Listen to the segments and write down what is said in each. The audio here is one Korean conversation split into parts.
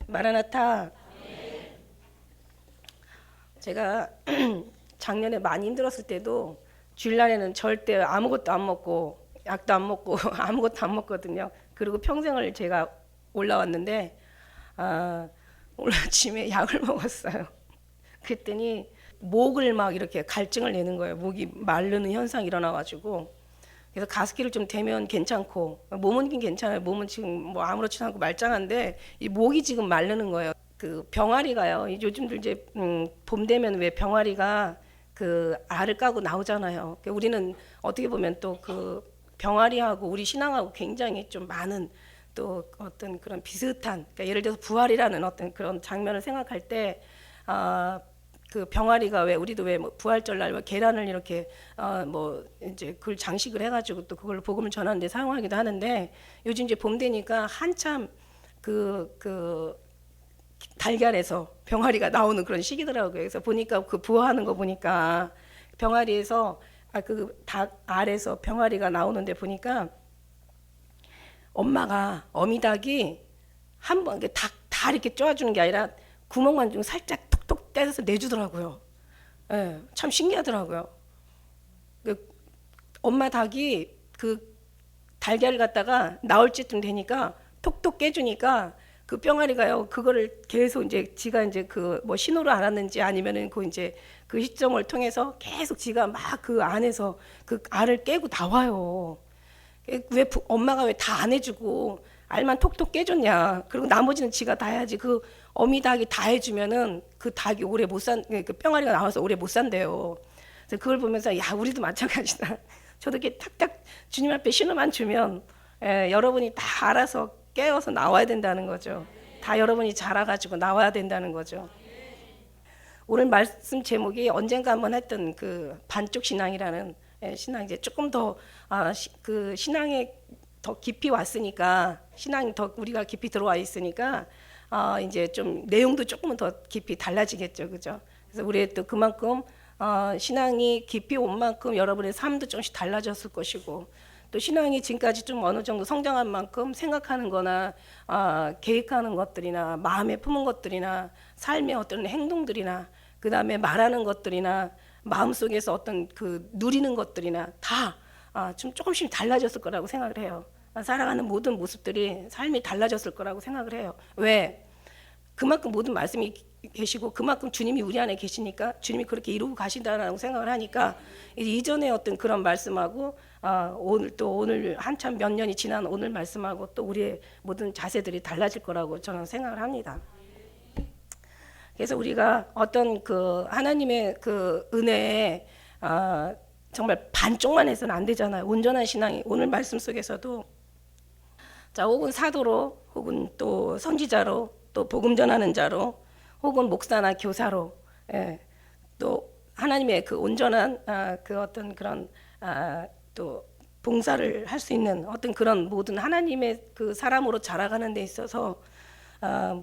마라나타. 제가 작년에 많이 힘들었을 때도 주일날에는 절대 아무것도 안 먹고 약도 안 먹고 아무것도 안 먹거든요. 그리고 평생을 제가 올라왔는데 오늘 아침에 약을 먹었어요. 그랬더니 목을 막 이렇게 갈증을 내는 거예요. 목이 마르는 현상이 일어나가지고 그래서 가습기를 좀 대면 괜찮고 몸은 괜찮아요. 몸은 지금 뭐 아무렇지도 않고 말짱한데 이 목이 지금 마르는 거예요. 그 병아리가요. 요즘들 이제 봄 되면 왜 병아리가 그 알을 까고 나오잖아요. 우리는 어떻게 보면 또 그 병아리하고 우리 신앙하고 굉장히 좀 많은 또 어떤 그런 비슷한 그러니까 예를 들어서 부활이라는 어떤 그런 장면을 생각할 때 그 병아리가 왜 우리도 왜 뭐 부활절날 뭐 계란을 이렇게 뭐 이제 그걸 장식을 해가지고 또 그걸 복음을 전하는데 사용하기도 하는데 요즘 이제 봄 되니까 한참 그 달걀에서 병아리가 나오는 그런 시기더라고요. 그래서 보니까 그 부화하는 거 보니까 병아리에서 그 닭 알에서 병아리가 나오는데 보니까 엄마가 어미닭이 한번 닭 다 이렇게 쪼아주는 게 아니라 구멍만 좀 살짝 톡톡 떼서 내주더라고요. 예, 참 신기하더라고요. 그 엄마 닭이 그 달걀을 갖다가 나올 때쯤 되니까 톡톡 깨주니까 그 병아리가요 그거를 계속 이제 지가 이제 그 뭐 신호를 알았는지 아니면은 그 이제 그 시점을 통해서 계속 지가 막 그 안에서 그 알을 깨고 나와요. 왜 엄마가 왜 다 안 해주고 알만 톡톡 깨줬냐? 그리고 나머지는 지가 다 해야지. 그 어미 닭이 다 해주면은 그 닭이 오래 못 그 병아리가 나와서 오래 못 산대요. 그래서 그걸 보면서 야 우리도 마찬가지다. 저도 이렇게 탁탁 주님 앞에 신호만 주면 여러분이 다 알아서 깨어서 나와야 된다는 거죠. 다 여러분이 자라가지고 나와야 된다는 거죠. 오늘 말씀 제목이 언젠가 한번 했던 그 반쪽 신앙이라는 신앙 이제 조금 더 그 신앙에 더 깊이 왔으니까 신앙이 더 우리가 깊이 들어와 있으니까 이제 좀 내용도 조금은 더 깊이 달라지겠죠, 그죠? 그래서 우리 또 그만큼 신앙이 깊이 온 만큼 여러분의 삶도 조금씩 달라졌을 것이고 또 신앙이 지금까지 좀 어느 정도 성장한 만큼 생각하는 거나 계획하는 것들이나 마음에 품은 것들이나 삶의 어떤 행동들이나 그 다음에 말하는 것들이나 마음속에서 어떤 그 누리는 것들이나 다 좀 조금씩 달라졌을 거라고 생각을 해요. 살아가는 모든 모습들이 삶이 달라졌을 거라고 생각을 해요. 왜? 그만큼 모든 말씀이 계시고 그만큼 주님이 우리 안에 계시니까 주님이 그렇게 이루고 가신다라고 생각을 하니까 이전에 어떤 그런 말씀하고 오늘 한참 몇 년이 지난 오늘 말씀하고 또 우리의 모든 자세들이 달라질 거라고 저는 생각을 합니다. 그래서 우리가 어떤 그 하나님의 그 은혜에 정말 반쪽만 해서는 안 되잖아요. 온전한 신앙이 오늘 말씀 속에서도 자 혹은 사도로 혹은 또 선지자로 또 복음 전하는 자로 혹은 목사나 교사로 또 하나님의 그 온전한 그 어떤 그런 또 봉사를 할 수 있는 어떤 그런 모든 하나님의 그 사람으로 자라가는 데 있어서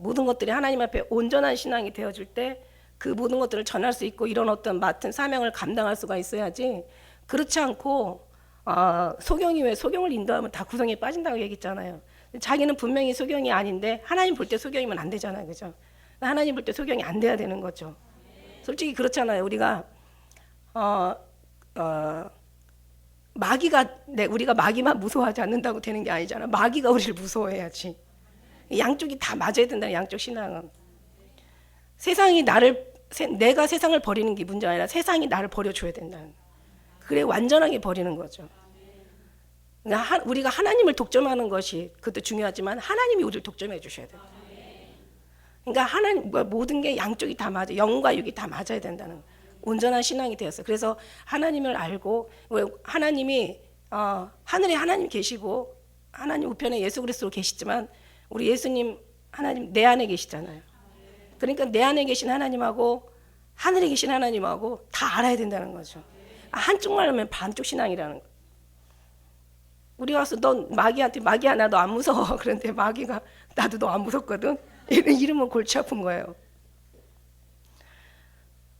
모든 것들이 하나님 앞에 온전한 신앙이 되어줄 때 그 모든 것들을 전할 수 있고 이런 어떤 맡은 사명을 감당할 수가 있어야지 그렇지 않고 소경이 왜 소경을 인도하면 다 구덩이에 빠진다고 얘기했잖아요. 자기는 분명히 소경이 아닌데 하나님 볼 때 소경이면 안 되잖아요, 그죠? 하나님 볼 때 소경이 안 돼야 되는 거죠. 솔직히 그렇잖아요. 우리가 마귀가 우리가 마귀만 무서워하지 않는다고 되는 게 아니잖아. 마귀가 우리를 무서워해야지. 양쪽이 다 맞아야 된다는 양쪽 신앙은. 세상이 내가 세상을 버리는 게 문제가 아니라 세상이 나를 버려줘야 된다는. 그래 완전하게 버리는 거죠. 그러니까 우리가 하나님을 독점하는 것이 그것도 중요하지만 하나님이 우리를 독점해 주셔야 돼요. 그러니까 하나님 모든 게 양쪽이 다 맞아, 영과 육이 다 맞아야 된다는 온전한 신앙이 되었어요. 그래서 하나님을 알고 하나님이 하늘에 하나님 계시고 하나님 우편에 예수 그리스도 계시지만 우리 예수님 하나님 내 안에 계시잖아요. 그러니까 내 안에 계신 하나님하고 하늘에 계신 하나님하고 다 알아야 된다는 거죠. 한쪽만 하면 반쪽 신앙이라는 거. 우리가 와서 넌 마귀한테 마귀야 나 너 안 무서워. 그런데 마귀가 나도 너 안 무섭거든. 이러면 골치 아픈 거예요.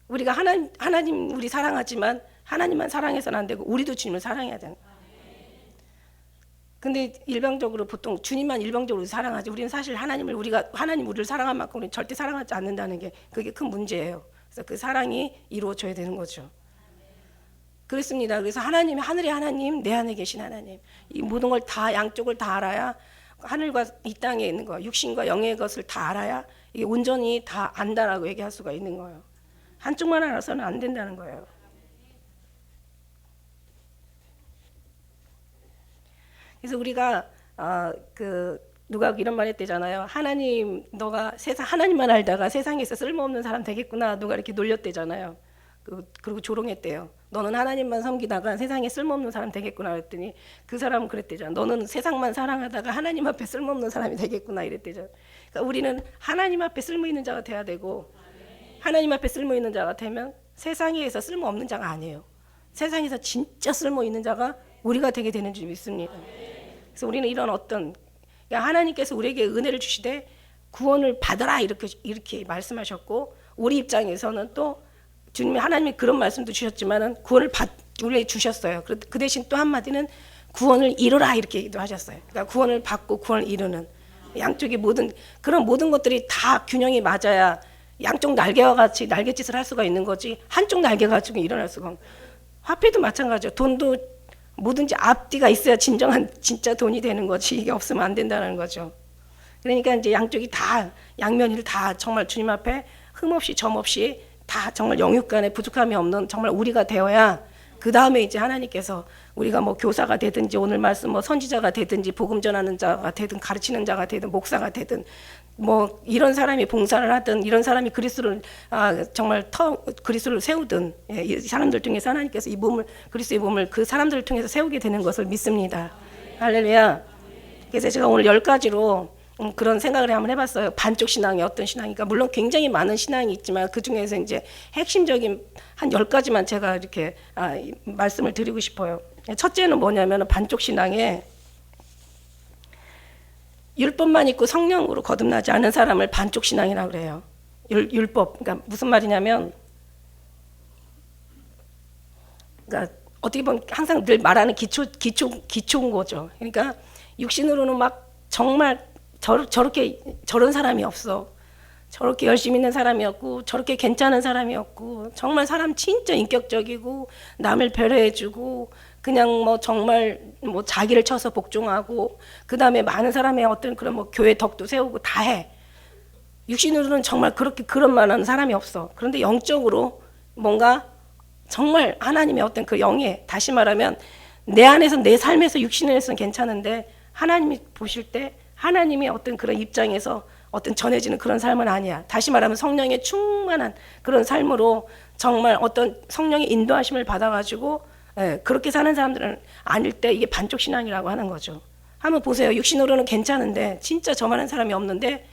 우리가 하나님 우리 사랑하지만 하나님만 사랑해서는 안 되고 우리도 주님을 사랑해야 되는 거예요. 근데 일방적으로 보통 주님만 일방적으로 사랑하지, 우리는 사실 하나님 우리를 사랑한 만큼 우리는 절대 사랑하지 않는다는 게 그게 큰 문제예요. 그래서 그 사랑이 이루어져야 되는 거죠. 그렇습니다. 그래서 하나님이 하늘의 하나님, 내 안에 계신 하나님, 이 모든 걸 다 양쪽을 다 알아야, 하늘과 이 땅에 있는 거, 육신과 영의 것을 다 알아야 이게 온전히 다 안다라고 얘기할 수가 있는 거예요. 한쪽만 알아서는 안 된다는 거예요. 그래서 우리가 누가 이런 말 했대잖아요. 하나님, 너가 하나님만 알다가 세상에서 쓸모없는 사람 되겠구나. 누가 이렇게 놀렸대잖아요. 그리고 조롱했대요. 너는 하나님만 섬기다가 세상에 쓸모없는 사람 되겠구나 그랬더니 그 사람은 그랬대잖아. 너는 세상만 사랑하다가 하나님 앞에 쓸모없는 사람이 되겠구나 이랬대잖아. 그러니까 우리는 하나님 앞에 쓸모 있는 자가 돼야 되고, 하나님 앞에 쓸모 있는 자가 되면 세상에서 쓸모 없는 자가 아니에요. 세상에서 진짜 쓸모 있는 자가 우리가 되게 되는 줄 믿습니다. 그래서 우리는 이런 어떤, 그러니까 하나님께서 우리에게 은혜를 주시되 구원을 받아라 이렇게 말씀하셨고, 우리 입장에서는 또 주님이, 하나님이 그런 말씀도 주셨지만은 구원을 우리에게 주셨어요. 그 대신 또 한마디는 구원을 이루라 이렇게 얘기도 하셨어요. 그러니까 구원을 받고 구원을 이루는 양쪽의 그런 모든 것들이 다 균형이 맞아야 양쪽 날개와 같이 날갯짓을 할 수가 있는 거지, 한쪽 날개 가지고 일어날 수가 없는. 화폐도 마찬가지죠. 돈도 뭐든지 앞뒤가 있어야 진짜 돈이 되는 거지, 이게 없으면 안 된다는 거죠. 그러니까 이제 양쪽이 다, 양면을 다 정말 주님 앞에 흠없이 점없이 다 정말 영육간에 부족함이 없는 정말 우리가 되어야, 그 다음에 이제 하나님께서 우리가 뭐 교사가 되든지 오늘 말씀 뭐 선지자가 되든지 복음 전하는 자가 되든 가르치는 자가 되든 목사가 되든 뭐 이런 사람이 봉사를 하든 이런 사람이 그리스도를 그리스도를 세우든, 이 사람들 중에서 하나님께서 그리스도의 몸을 그 사람들을 통해서 세우게 되는 것을 믿습니다. 할렐루야. 그래서 제가 오늘 10가지로 그런 생각을 한번 해봤어요. 반쪽 신앙이 어떤 신앙이니까, 물론 굉장히 많은 신앙이 있지만 그 중에서 이제 핵심적인 한 10가지만 제가 이렇게 말씀을 드리고 싶어요. 첫째는 뭐냐면 반쪽 신앙에 율법만 있고 성령으로 거듭나지 않은 사람을 반쪽 신앙이라고 그래요. 율법, 그러니까 무슨 말이냐면, 그러니까 어떻게 보면 항상 늘 말하는 기초인 거죠. 그러니까 육신으로는 막 정말 저런 사람이 없어. 저렇게 열심히 있는 사람이 없고, 저렇게 괜찮은 사람이 없고, 정말 사람 진짜 인격적이고, 남을 배려해주고, 그냥 뭐 정말 뭐 자기를 쳐서 복종하고, 그 다음에 많은 사람의 어떤 그런 뭐 교회 덕도 세우고 다 해. 육신으로는 정말 그런 만한 사람이 없어. 그런데 영적으로 뭔가 정말 하나님의 어떤 그 영에, 다시 말하면 내 안에서, 내 삶에서 육신에서는 괜찮은데 하나님이 보실 때 하나님의 어떤 그런 입장에서 어떤 전해지는 그런 삶은 아니야. 다시 말하면 성령의 충만한 그런 삶으로 정말 어떤 성령의 인도하심을 받아가지고 그렇게 사는 사람들은 아닐 때 이게 반쪽 신앙이라고 하는 거죠. 한번 보세요. 육신으로는 괜찮은데 진짜 저만한 사람이 없는데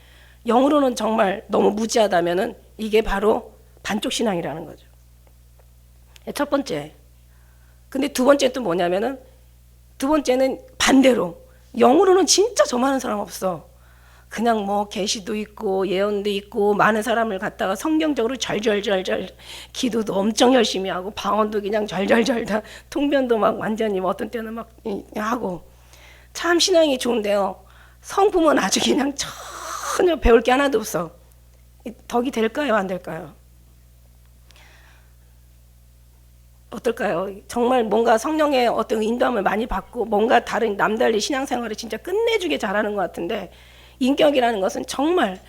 영으로는 정말 너무 무지하다면은 이게 바로 반쪽 신앙이라는 거죠. 첫 번째. 근데 두 번째 또 뭐냐면은, 두 번째는 반대로 영으로는 진짜 저 많은 사람 없어. 그냥 뭐 계시도 있고 예언도 있고 많은 사람을 갖다가 성경적으로 절절절절, 기도도 엄청 열심히 하고 방언도 그냥 절절절 다, 통변도 막 완전히 어떤 때는 막 하고, 참 신앙이 좋은데요, 성품은 아주 그냥 전혀 배울 게 하나도 없어. 덕이 될까요, 안 될까요? 어떨까요? 정말 뭔가 성령의 어떤 인도함을 많이 받고 뭔가 다른 남달리 신앙생활을 진짜 끝내주게 잘하는 것 같은데, 인격이라는 것은 정말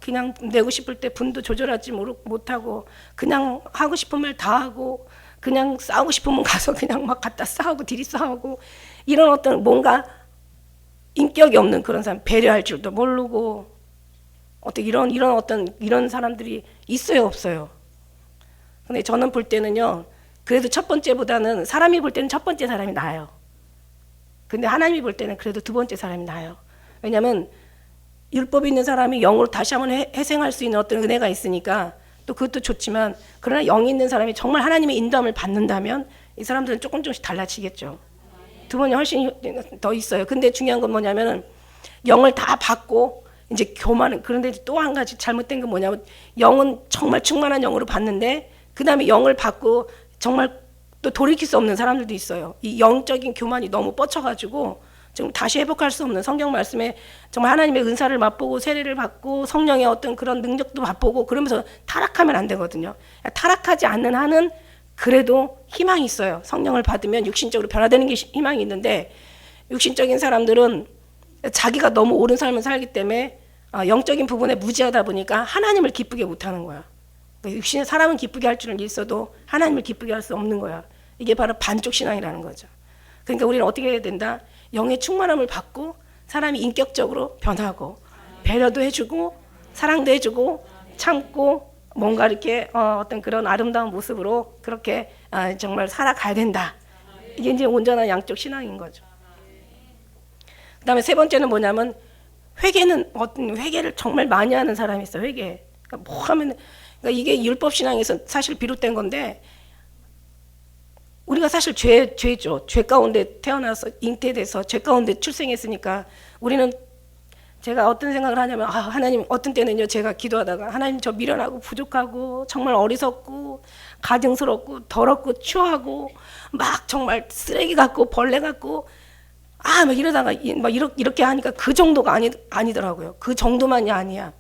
그냥 내고 싶을 때 분도 조절하지 못하고 그냥 하고 싶은 말 다 하고, 그냥 싸우고 싶으면 가서 그냥 막 갖다 싸우고 들이싸우고, 이런 어떤 뭔가 인격이 없는 그런 사람, 배려할 줄도 모르고, 어떤 이런 사람들이 있어요, 없어요? 근데 저는 볼 때는요, 그래도 첫 번째보다는, 사람이 볼 때는 첫 번째 사람이 나아요. 근데 하나님이 볼 때는 그래도 두 번째 사람이 나아요. 왜냐하면 율법이 있는 사람이 영으로 다시 한번 회생할 수 있는 어떤 은혜가 있으니까 또 그것도 좋지만, 그러나 영이 있는 사람이 정말 하나님의 인도함을 받는다면 이 사람들은 조금씩 달라지겠죠. 두 번이 훨씬 더 있어요. 근데 중요한 건 뭐냐면은, 영을 다 받고 이제 교만은, 그런데 또 한 가지 잘못된 건 뭐냐면, 영은 정말 충만한 영으로 받는데 그 다음에 영을 받고 정말 또 돌이킬 수 없는 사람들도 있어요. 이 영적인 교만이 너무 뻗쳐가지고 지금 다시 회복할 수 없는 성경 말씀에 정말 하나님의 은사를 맛보고 세례를 받고 성령의 어떤 그런 능력도 맛보고 그러면서 타락하면 안 되거든요. 타락하지 않는 한은 그래도 희망이 있어요. 성령을 받으면 육신적으로 변화되는 게 희망이 있는데, 육신적인 사람들은 자기가 너무 옳은 삶을 살기 때문에 영적인 부분에 무지하다 보니까 하나님을 기쁘게 못하는 거야. 육신의 사람은 기쁘게 할 줄은 있어도 하나님을 기쁘게 할 수 없는 거야. 이게 바로 반쪽 신앙이라는 거죠. 그러니까 우리는 어떻게 해야 된다? 영의 충만함을 받고 사람이 인격적으로 변하고 배려도 해주고 사랑도 해주고 참고 뭔가 이렇게 어떤 그런 아름다운 모습으로 그렇게 정말 살아가야 된다. 이게 이제 온전한 양쪽 신앙인 거죠. 그 다음에 세 번째는 뭐냐면 회개는 어떤 회개를 정말 많이 하는 사람이 있어요. 회개. 그러니까 뭐 하면 그러니까 이게 율법 신앙에서 사실 비롯된 건데, 우리가 사실 죄죠. 죄 가운데 태어나서 잉태돼서 죄 가운데 출생했으니까 우리는, 제가 어떤 생각을 하냐면 하나님, 어떤 때는요 제가 기도하다가 하나님 저 미련하고 부족하고 정말 어리석고 가증스럽고 더럽고 추하고 막 정말 쓰레기 같고 벌레 같고 막 이러다가 막 이렇게 하니까 그 정도가 아니더라고요. 그 정도만이 아니야.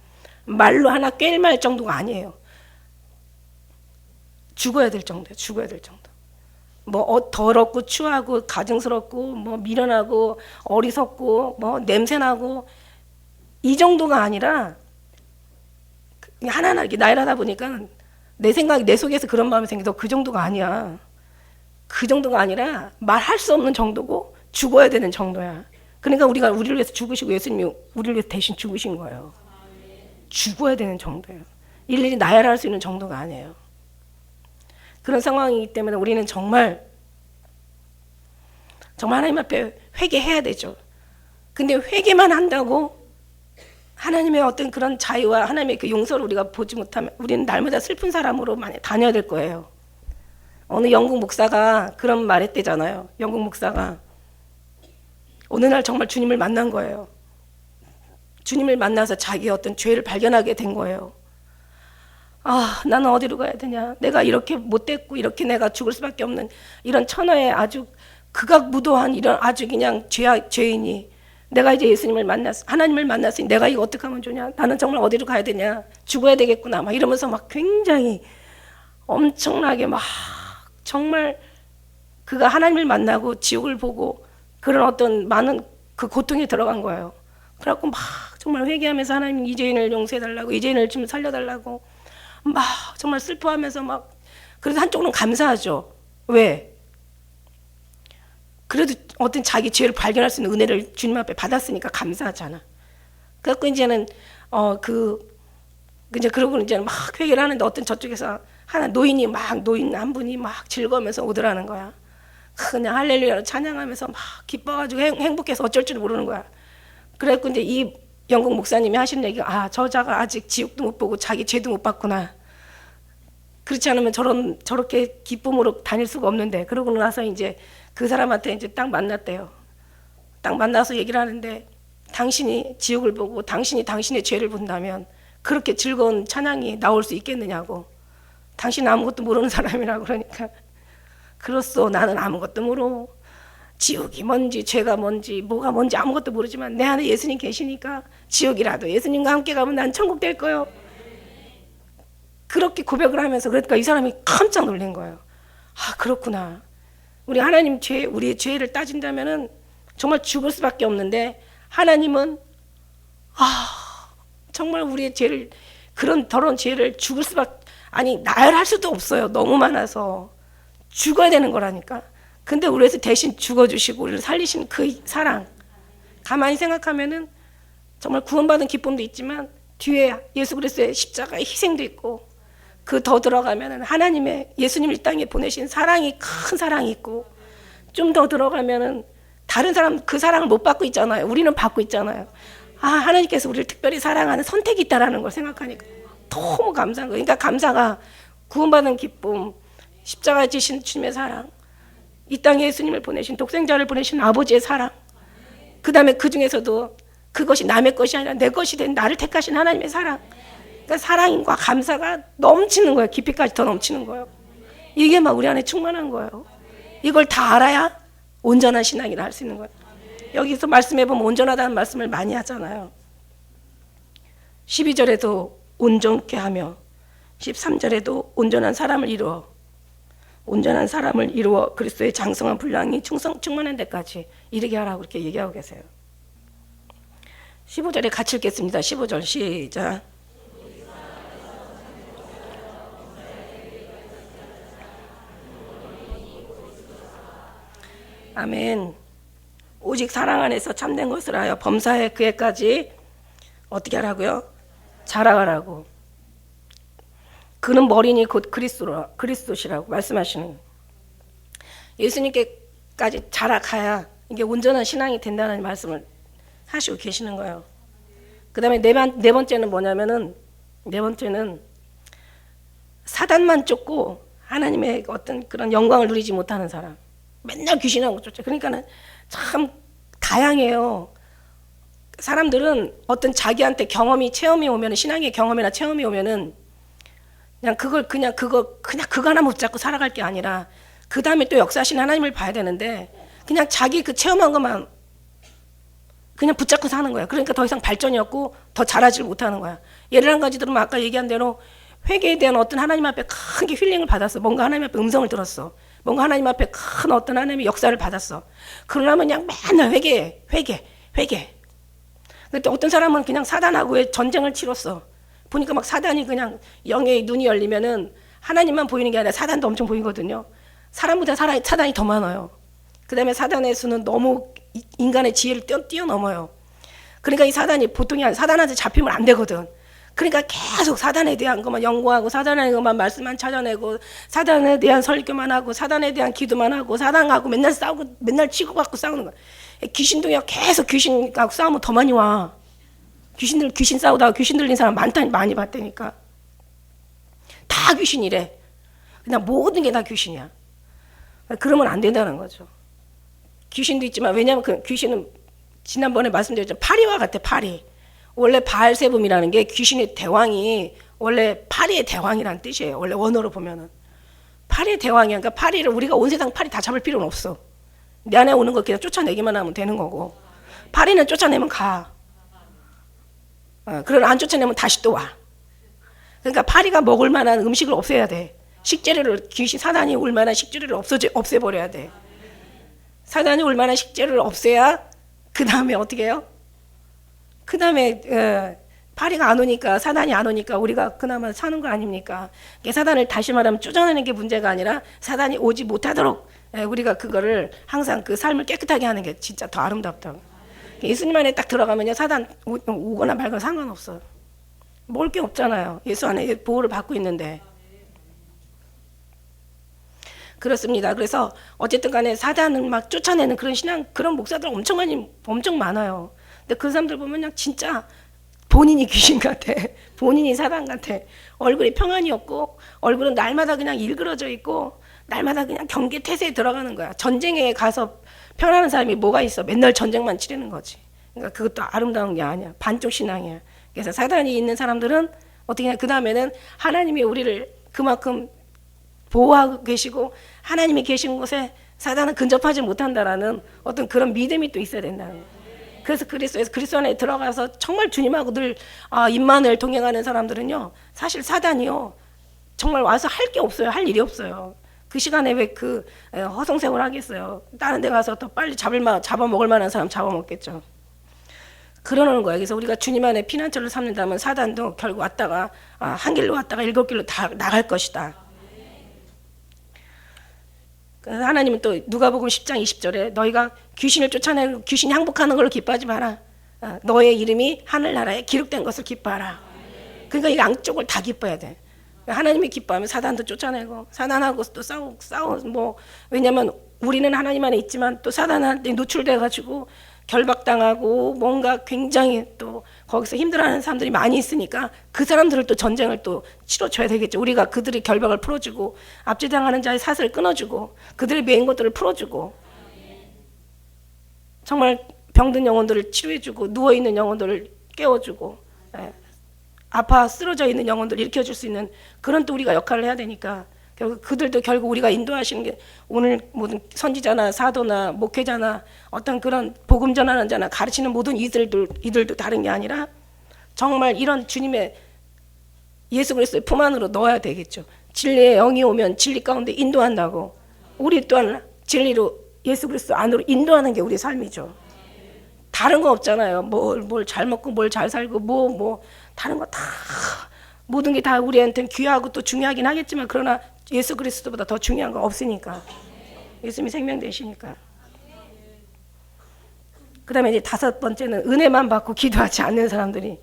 말로 하나 꿰말 정도가 아니에요. 죽어야 될 정도예요. 죽어야 될 정도. 뭐 더럽고 추하고 가증스럽고 뭐 미련하고 어리석고 뭐 냄새나고 이 정도가 아니라 그냥 하나하나 이렇게 나이라다 보니까 내 생각이 내 속에서 그런 마음이 생겨서 그 정도가 아니야. 그 정도가 아니라 말할 수 없는 정도고 죽어야 되는 정도야. 그러니까 우리가 우리를 위해서 죽으시고 예수님이 우리를 위해서 대신 죽으신 거예요. 죽어야 되는 정도예요. 일일이 나열할 수 있는 정도가 아니에요. 그런 상황이기 때문에 우리는 정말 하나님 앞에 회개해야 되죠. 근데 회개만 한다고 하나님의 어떤 그런 자유와 하나님의 그 용서를 우리가 보지 못하면 우리는 날마다 슬픈 사람으로 많이 다녀야 될 거예요. 어느 영국 목사가 그런 말 했대잖아요. 영국 목사가 어느 날 정말 주님을 만난 거예요. 주님을 만나서 자기의 어떤 죄를 발견하게 된 거예요. 나는 어디로 가야 되냐. 내가 이렇게 못됐고 이렇게 내가 죽을 수밖에 없는 이런 천하의 아주 극악무도한 이런 아주 그냥 죄인이 내가 이제 예수님을 만났어, 하나님을 만났으니 내가 이거 어떻게 하면 좋냐. 나는 정말 어디로 가야 되냐. 죽어야 되겠구나. 막 이러면서 막 굉장히 엄청나게 막 정말 그가 하나님을 만나고 지옥을 보고 그런 어떤 많은 그 고통에 들어간 거예요. 그래갖고 막 정말 회개하면서 하나님 이 죄인을 용서해달라고, 이 죄인을 좀 살려달라고 막 정말 슬퍼하면서 막, 그래도 한쪽으로는 감사하죠. 왜? 그래도 어떤 자기 죄를 발견할 수 있는 은혜를 주님 앞에 받았으니까 감사하잖아. 그래갖고 이제는 이제 그러고 이제는 막 회개를 하는데 어떤 저쪽에서 노인 한 분이 막 즐거우면서 오더라는 거야. 그냥 할렐루야로 찬양하면서 막 기뻐가지고 행복해서 어쩔 줄 모르는 거야. 그래갖고 이제 이 영국 목사님이 하시는 얘기가 저 자가 아직 지옥도 못 보고 자기 죄도 못 봤구나. 그렇지 않으면 저렇게 기쁨으로 다닐 수가 없는데. 그러고 나서 이제 그 사람한테 이제 딱 만났대요. 딱 만나서 얘기를 하는데, 당신이 지옥을 보고 당신이 당신의 죄를 본다면 그렇게 즐거운 찬양이 나올 수 있겠느냐고. 당신은 아무것도 모르는 사람이라고. 그러니까 그렇소, 나는 아무것도 모르. 지옥이 뭔지 죄가 뭔지 뭐가 뭔지 아무것도 모르지만 내 안에 예수님 계시니까 지옥이라도 예수님과 함께 가면 난 천국 될 거요. 그렇게 고백을 하면서, 그러니까 이 사람이 깜짝 놀란 거예요. 그렇구나. 우리 하나님 우리의 죄를 따진다면은 정말 죽을 수밖에 없는데, 하나님은 정말 우리의 죄를, 그런 더러운 죄를 죽을 수밖에, 나열할 수도 없어요. 너무 많아서 죽어야 되는 거라니까. 근데 우리에서 대신 죽어주시고 우리를 살리신 그 사랑, 가만히 생각하면은 정말 구원받은 기쁨도 있지만 뒤에 예수 그리스도의 십자가의 희생도 있고, 그 더 들어가면은 하나님의 예수님을 이 땅에 보내신 사랑이, 큰 사랑이 있고, 좀 더 들어가면은 다른 사람 그 사랑을 못 받고 있잖아요. 우리는 받고 있잖아요. 하나님께서 우리를 특별히 사랑하는 선택이 있다라는 걸 생각하니까 너무 감사한 거예요. 그러니까 감사가 구원받은 기쁨, 십자가에 지신 주님의 사랑, 이 땅에 예수님을 보내신 독생자를 보내신 아버지의 사랑, 그 다음에 그 중에서도 그것이 남의 것이 아니라 내 것이 된 나를 택하신 하나님의 사랑, 그러니까 사랑과 감사가 넘치는 거예요. 깊이까지 더 넘치는 거예요. 이게 막 우리 안에 충만한 거예요. 이걸 다 알아야 온전한 신앙이라 할 수 있는 거예요. 여기서 말씀해 보면 온전하다는 말씀을 많이 하잖아요. 12절에도 온전케 하며 13절에도 온전한 사람을 이루어 그리스도의 장성한 분량이 충만한 데까지 이르게 하라고 그렇게 얘기하고 계세요. 15절에 같이 읽겠습니다. 15절 시작. 아멘. 오직 사랑 안에서 참된 것을 하여 범사에 그에까지 어떻게 하라고요? 자라가라고. 그는 머리니 곧 그리스도시라고 말씀하시는. 예수님께까지 자라가야 이게 온전한 신앙이 된다는 말씀을 하시고 계시는 거예요. 그 다음에 네 번째는 뭐냐면은, 네 번째는 사단만 쫓고 하나님의 어떤 그런 영광을 누리지 못하는 사람. 맨날 귀신하고 쫓아. 그러니까는 참 다양해요. 사람들은 어떤 자기한테 체험이 오면은, 신앙의 경험이나 체험이 오면은 그냥 그거 하나 못 잡고 살아갈 게 아니라 그 다음에 또 역사하신 하나님을 봐야 되는데 그냥 자기 그 체험한 것만 그냥 붙잡고 사는 거야. 그러니까 더 이상 발전이 없고 더 자라질 못하는 거야. 예를 한 가지 들으면 아까 얘기한 대로 회개에 대한 어떤 하나님 앞에 크게 힐링을 받았어. 뭔가 하나님 앞에 음성을 들었어. 뭔가 하나님 앞에 큰 어떤 하나님의 역사를 받았어. 그러려면 그냥 맨날 회개. 그때 어떤 사람은 그냥 사단하고의 전쟁을 치렀어. 보니까 막 사단이 그냥 영의 눈이 열리면은 하나님만 보이는 게 아니라 사단도 엄청 보이거든요. 사람보다 사단이 더 많아요. 그 다음에 사단의 수는 너무 인간의 지혜를 뛰어넘어요. 그러니까 이 사단이 보통이 아니라 사단한테 잡히면 안 되거든. 그러니까 계속 사단에 대한 것만 연구하고 사단에 대한 것만 말씀만 찾아내고 사단에 대한 설교만 하고 사단에 대한 기도만 하고 사단하고 맨날 싸우고 맨날 치고받고 싸우는 거야. 귀신도요. 계속 귀신하고 싸우면 더 많이 와. 귀신 싸우다가 귀신 들린 사람 많이 봤다니까. 다 귀신이래. 그냥 모든 게 다 귀신이야. 그러면 안 된다는 거죠. 귀신도 있지만 왜냐하면 그 귀신은 지난번에 말씀드렸죠. 파리와 같아. 파리. 원래 바알세붐이라는 게 귀신의 대왕이 원래 파리의 대왕이라는 뜻이에요. 원래 원어로 보면은 파리의 대왕이야. 그러니까 파리를 우리가 온 세상 파리 다 잡을 필요는 없어. 내 안에 오는 거 그냥 쫓아내기만 하면 되는 거고 파리는 쫓아내면 가. 그러나 안 쫓아내면 다시 또 와. 그러니까 파리가 먹을 만한 음식을 없애야 돼. 식재료를 사단이 올 만한 식재료를 없애버려야 돼. 사단이 올 만한 식재료를 없애야 그 다음에 어떻게 해요? 그 다음에 파리가 안 오니까 사단이 안 오니까 우리가 그나마 사는 거 아닙니까? 사단을 다시 말하면 쫓아내는 게 문제가 아니라 사단이 오지 못하도록 우리가 그거를 항상 그 삶을 깨끗하게 하는 게 진짜 더 아름답다고. 예수님 안에 딱 들어가면요 사단 오거나 말거나 상관없어요. 먹을 게 없잖아요. 예수 안에 보호를 받고 있는데. 그렇습니다. 그래서 어쨌든 간에 사단을 막 쫓아내는 그런 신앙, 그런 목사들 엄청 많아요. 근데 그 사람들 보면 그냥 진짜 본인이 귀신 같아. 본인이 사단 같아. 얼굴이 평안이 없고 얼굴은 날마다 그냥 일그러져 있고 날마다 그냥 경계 태세에 들어가는 거야. 전쟁에 가서 편안한 사람이 뭐가 있어. 맨날 전쟁만 치르는 거지. 그러니까 그것도 아름다운 게 아니야. 반쪽 신앙이야. 그래서 사단이 있는 사람들은 어떻게 그 다음에는 하나님이 우리를 그만큼 보호하고 계시고 하나님이 계신 곳에 사단은 근접하지 못한다라는 어떤 그런 믿음이 또 있어야 된다는 거예요. 그래서 그리스도 안에 들어가서 정말 주님하고 늘 임마누엘 동행하는 사람들은요 사실 사단이요 정말 와서 할 게 없어요. 할 일이 없어요. 그 시간에 왜 그 허송세월 하겠어요. 다른 데 가서 더 빨리 잡아먹을 만한 사람 잡아먹겠죠. 그러는 거예요. 그래서 우리가 주님 안에 피난처를 삼는다면 사단도 결국 왔다가 한 길로 왔다가 7길로 다 나갈 것이다. 하나님은 또 누가복음 10장 20절에 너희가 귀신을 쫓아내고 귀신이 항복하는 걸로 기뻐하지 마라. 너의 이름이 하늘나라에 기록된 것을 기뻐하라. 그러니까 이 양쪽을 다 기뻐해야 돼. 하나님이 기뻐하면 사단도 쫓아내고 사단하고 또 싸워 뭐 왜냐면 우리는 하나님 안에 있지만 또 사단한테 노출돼 가지고 결박당하고 뭔가 굉장히 또 거기서 힘들어하는 사람들이 많이 있으니까 그 사람들을 또 전쟁을 또 치러줘야 되겠죠. 우리가 그들의 결박을 풀어주고 압제당하는 자의 사슬을 끊어주고 그들의 매인 것들을 풀어주고 정말 병든 영혼들을 치료해주고 누워있는 영혼들을 깨워주고 아파 쓰러져 있는 영혼들을 일으켜줄 수 있는 그런 또 우리가 역할을 해야 되니까 결국 우리가 인도하시는 게 오늘 모든 선지자나 사도나 목회자나 어떤 그런 복음 전하는 자나 가르치는 모든 이들도 다른 게 아니라 정말 이런 주님의 예수 그리스도의 품 안으로 넣어야 되겠죠. 진리의 영이 오면 진리 가운데 인도한다고 우리 또한 진리로 예수 그리스도 안으로 인도하는 게 우리 삶이죠. 다른 거 없잖아요. 뭘 잘 먹고 뭘 잘 살고 뭐 다른 거 다 모든 게 다 우리한테는 귀하고 또 중요하긴 하겠지만 그러나 예수 그리스도보다 더 중요한 거 없으니까. 예수님이 생명 되시니까. 그 다음에 이제 5번째는 은혜만 받고 기도하지 않는 사람들이.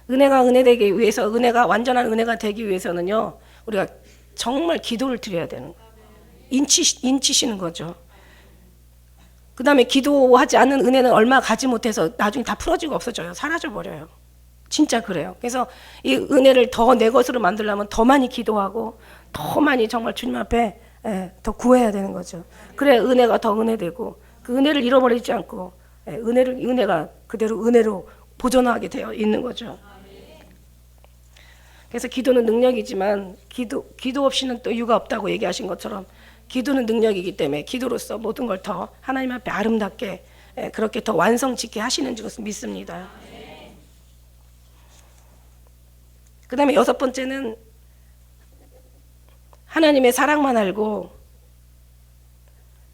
은혜가 은혜 되기 위해서, 은혜가 완전한 은혜가 되기 위해서는요, 우리가 정말 기도를 드려야 되는 거예요. 인치시는 거죠. 그 다음에 기도하지 않는 은혜는 얼마 가지 못해서 나중에 다 풀어지고 없어져요. 사라져버려요. 진짜 그래요. 그래서 이 은혜를 더 내 것으로 만들려면 더 많이 기도하고 더 많이 정말 주님 앞에 더 구해야 되는 거죠. 그래 은혜가 더 은혜되고 그 은혜를 잃어버리지 않고 은혜가 그대로 은혜로 보존하게 되어 있는 거죠. 그래서 기도는 능력이지만 기도 없이는 또 유가 없다고 얘기하신 것처럼 기도는 능력이기 때문에 기도로서 모든 걸 더 하나님 앞에 아름답게 그렇게 더 완성짓게 하시는 것을 믿습니다. 그 다음에 6번째는 하나님의 사랑만 알고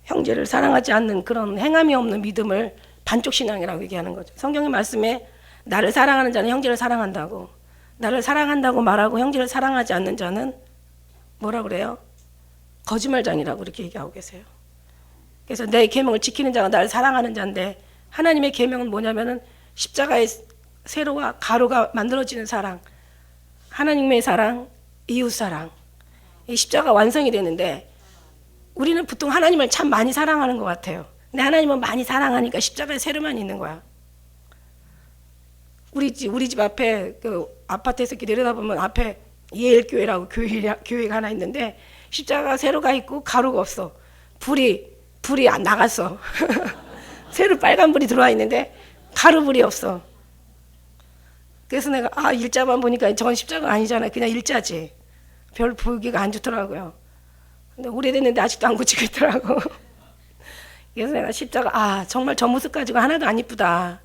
형제를 사랑하지 않는 그런 행함이 없는 믿음을 반쪽신앙이라고 얘기하는 거죠. 성경의 말씀에 나를 사랑하는 자는 형제를 사랑한다고, 나를 사랑한다고 말하고 형제를 사랑하지 않는 자는 뭐라 그래요? 거짓말장이라고 이렇게 얘기하고 계세요. 그래서 내 계명을 지키는 자가 나를 사랑하는 자인데 하나님의 계명은 뭐냐면은 십자가의 세로와 가로가 만들어지는 사랑, 하나님의 사랑, 이웃 사랑, 이 십자가 완성이 되는데 우리는 보통 하나님을 참 많이 사랑하는 것 같아요. 근데 하나님은 많이 사랑하니까 십자가의 세로만 있는 거야. 우리 집 앞에 그 아파트에서 이렇게 내려다보면 앞에 예일교회라고 교회가 하나 있는데 십자가 세로가 있고 가로가 없어. 불이 안 나갔어. 세로 빨간 불이 들어와 있는데 가로 불이 없어. 그래서 내가 일자만 보니까 저건 십자가 아니잖아. 그냥 일자지. 별 보기가 안 좋더라고요. 근데 오래됐는데 아직도 안 고치고 있더라고. 그래서 내가 십자가 정말 저 모습 가지고 하나도 안 이쁘다.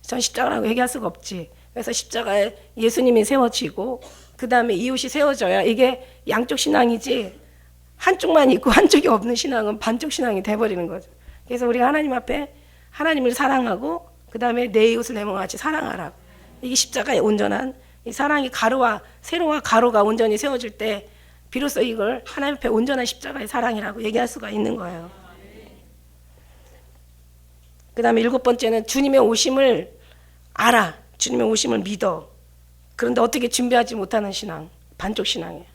전 십자가라고 얘기할 수가 없지. 그래서 십자가에 예수님이 세워지고 그 다음에 이웃이 세워져야 이게 양쪽 신앙이지 한쪽만 있고 한쪽이 없는 신앙은 반쪽 신앙이 돼버리는 거죠. 그래서 우리가 하나님 앞에 하나님을 사랑하고 그 다음에 내 이웃을 내 몸같이 사랑하라. 이게 십자가의 온전한 이 사랑이 세로와 가로가 온전히 세워질 때 비로소 이걸 하나님 앞에 온전한 십자가의 사랑이라고 얘기할 수가 있는 거예요. 그 다음에 7번째는 주님의 오심을 알아. 주님의 오심을 믿어. 그런데 어떻게 준비하지 못하는 신앙, 반쪽 신앙이에요.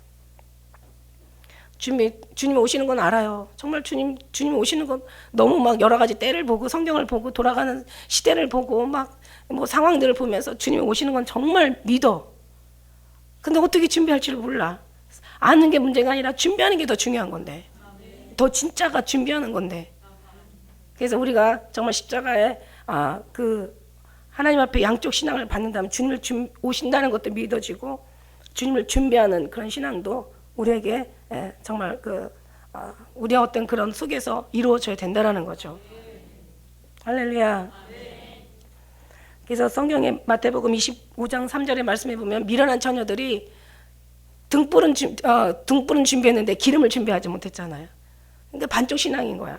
주님 오시는 건 알아요. 정말 주님 오시는 건 너무 막 여러 가지 때를 보고 성경을 보고 돌아가는 시대를 보고 막 뭐 상황들을 보면서 주님 오시는 건 정말 믿어. 근데 어떻게 준비할지를 몰라. 아는 게 문제가 아니라 준비하는 게 더 중요한 건데. 더 진짜가 준비하는 건데. 그래서 우리가 정말 십자가에 하나님 앞에 양쪽 신앙을 받는다면 주님을 오신다는 것도 믿어지고 주님을 준비하는 그런 신앙도 우리에게 정말 우리의 어떤 그런 속에서 이루어져야 된다는 거죠. 할렐루야. 그래서 성경의 마태복음 25장 3절의 말씀에 보면 미련한 처녀들이 등불은 준비했는데 기름을 준비하지 못했잖아요. 그러니까 반쪽 신앙인 거야.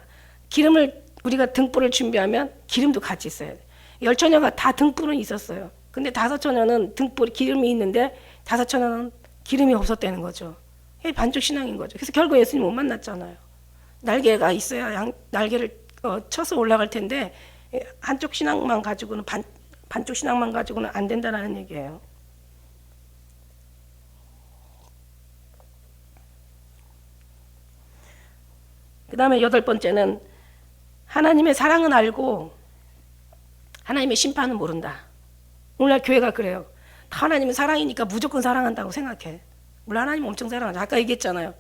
우리가 등불을 준비하면 기름도 같이 있어야 돼. 10처녀가 다 등불은 있었어요. 근데 5처녀는 기름이 있는데 5처녀는 기름이 없었다는 거죠. 이게 반쪽 신앙인 거죠. 그래서 결국 예수님 못 만났잖아요. 날개가 있어야 날개를 쳐서 올라갈 텐데 한쪽 신앙만 가지고는 반쪽 신앙만 가지고는 안 된다는 얘기예요. 그 다음에 8번째는 하나님의 사랑은 알고 하나님의 심판은 모른다. 오늘날 교회가 그래요. 하나님은 사랑이니까 무조건 사랑한다고 생각해. 물론 하나님 엄청 사랑하죠. 아까 얘기했잖아요.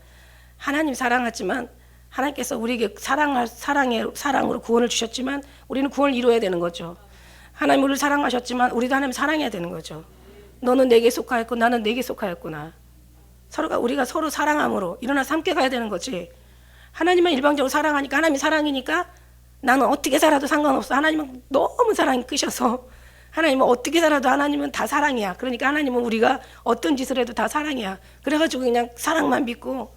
하나님 사랑하지만 하나님께서 우리에게 사랑으로 구원을 주셨지만 우리는 구원을 이루어야 되는 거죠. 하나님 우리를 사랑하셨지만 우리도 하나님 사랑해야 되는 거죠. 너는 내게 속하였고 나는 내게 속하였구나. 서로가 우리가 서로 사랑함으로 일어나서 함께 가야 되는 거지. 하나님은 일방적으로 사랑하니까 하나님이 사랑이니까 나는 어떻게 살아도 상관없어. 하나님은 너무 사랑이 크셔서 하나님은 어떻게 살아도 하나님은 다 사랑이야. 그러니까 하나님은 우리가 어떤 짓을 해도 다 사랑이야. 그래가지고 그냥 사랑만 믿고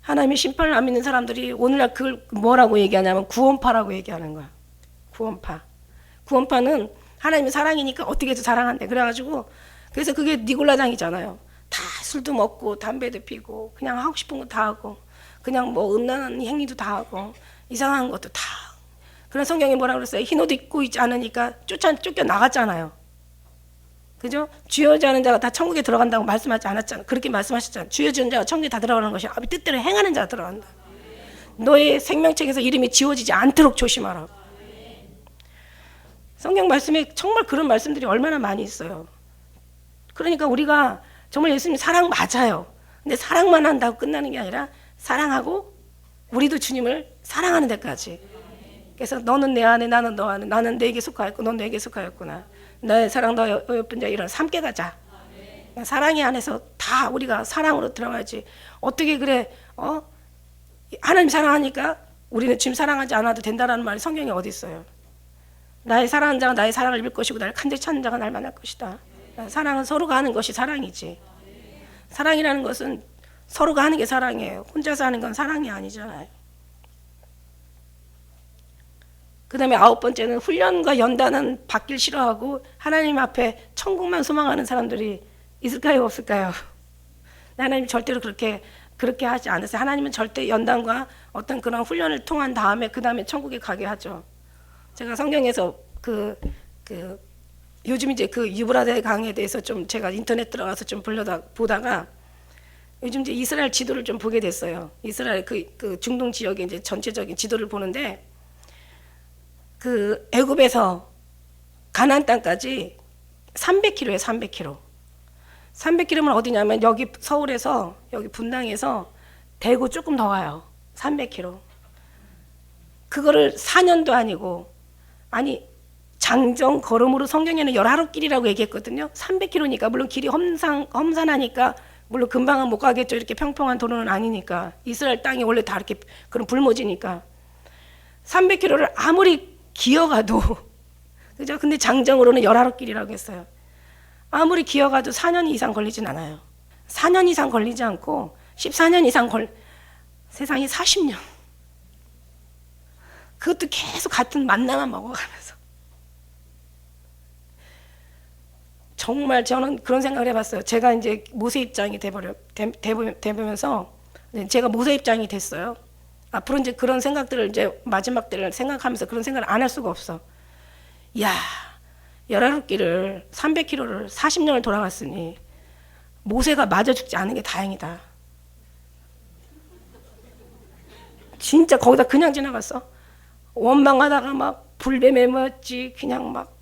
하나님의 심판을 안 믿는 사람들이 오늘날 그걸 뭐라고 얘기하냐면 구원파라고 얘기하는 거야. 구원파. 구원파는 하나님의 사랑이니까 어떻게 해도 사랑한대. 그래가지고 그래서 그게 니골라당이잖아요. 다 술도 먹고 담배도 피고 그냥 하고 싶은 거 다 하고 그냥 뭐 음란한 행위도 다 하고 이상한 것도 다 하고. 그런 성경에 뭐라 그랬어요? 흰 옷 입고 있지 않으니까 쫓겨 나갔잖아요. 그죠? 주여지 않은 자가 다 천국에 들어간다고 말씀하지 않았잖아요. 그렇게 말씀하셨잖아요. 주여지 않은 자가 천국에 다 들어가는 것이 아버지 뜻대로 행하는 자가 들어간다. 너의 생명책에서 이름이 지워지지 않도록 조심하라고. 성경 말씀에 정말 그런 말씀들이 얼마나 많이 있어요. 그러니까 우리가 정말 예수님 사랑 맞아요. 근데 사랑만 한다고 끝나는 게 아니라 사랑하고 우리도 주님을 사랑하는 데까지. 그래서 너는 내 안에 나는 너 안에 나는 내게 속하였고 넌 내게 속하였구나. 나의 사랑 너 예쁜 자 이런 함께 가자. 사랑이 안에서 다 우리가 사랑으로 들어가야지. 어떻게 그래? 하나님 사랑하니까 우리는 지금 사랑하지 않아도 된다라는 말이 성경에 어디 있어요? 나의 사랑하는 자가 나의 사랑을 입을 것이고 나를 간절히 찾는 자가 날 만날 것이다. 사랑은 서로가 하는 것이 사랑이지. 사랑이라는 것은 서로가 하는 게 사랑이에요. 혼자서 하는 건 사랑이 아니잖아요. 그 다음에 9번째는 훈련과 연단은 받길 싫어하고 하나님 앞에 천국만 소망하는 사람들이 있을까요? 없을까요? 하나님 절대로 그렇게 하지 않으세요. 하나님은 절대 연단과 어떤 그런 훈련을 통한 다음에 그 다음에 천국에 가게 하죠. 제가 성경에서 요즘 이제 그 유브라데 강에 대해서 좀 제가 인터넷 들어가서 좀 보다가 요즘 이제 이스라엘 지도를 좀 보게 됐어요. 이스라엘 그 중동 지역의 이제 전체적인 지도를 보는데 그 애굽에서 가나안 땅까지 300km예요. 300km. 300km면 어디냐면 여기 서울에서 여기 분당에서 대구 조금 더 가요. 300km. 그거를 4년도 아니고 아니 장정 걸음으로 성경에는 열하루길이라고 얘기했거든요. 300km니까 물론 길이 험산하니까 물론 금방은 못 가겠죠. 이렇게 평평한 도로는 아니니까. 이스라엘 땅이 원래 다 이렇게 그런 불모지니까 300km를 아무리 기어가도 그죠? 근데 장정으로는 열하루길이라고 했어요. 아무리 기어가도 4년 이상 걸리진 않아요. 4년 이상 걸리지 않고 14년 이상 세상이 40년. 그것도 계속 같은 만나만 먹어가면서. 정말 저는 그런 생각을 해봤어요. 제가 이제 모세 입장이 되면서 제가 모세 입장이 됐어요. 앞으로 이제 그런 생각들을 이제 마지막 때를 생각하면서 그런 생각을 안 할 수가 없어. 야, 열하루길을 300km를 40년을 돌아갔으니 모세가 맞아 죽지 않은 게 다행이다. 진짜 거기다 그냥 지나갔어. 원망하다가 막 불뱀에 맞지, 그냥 막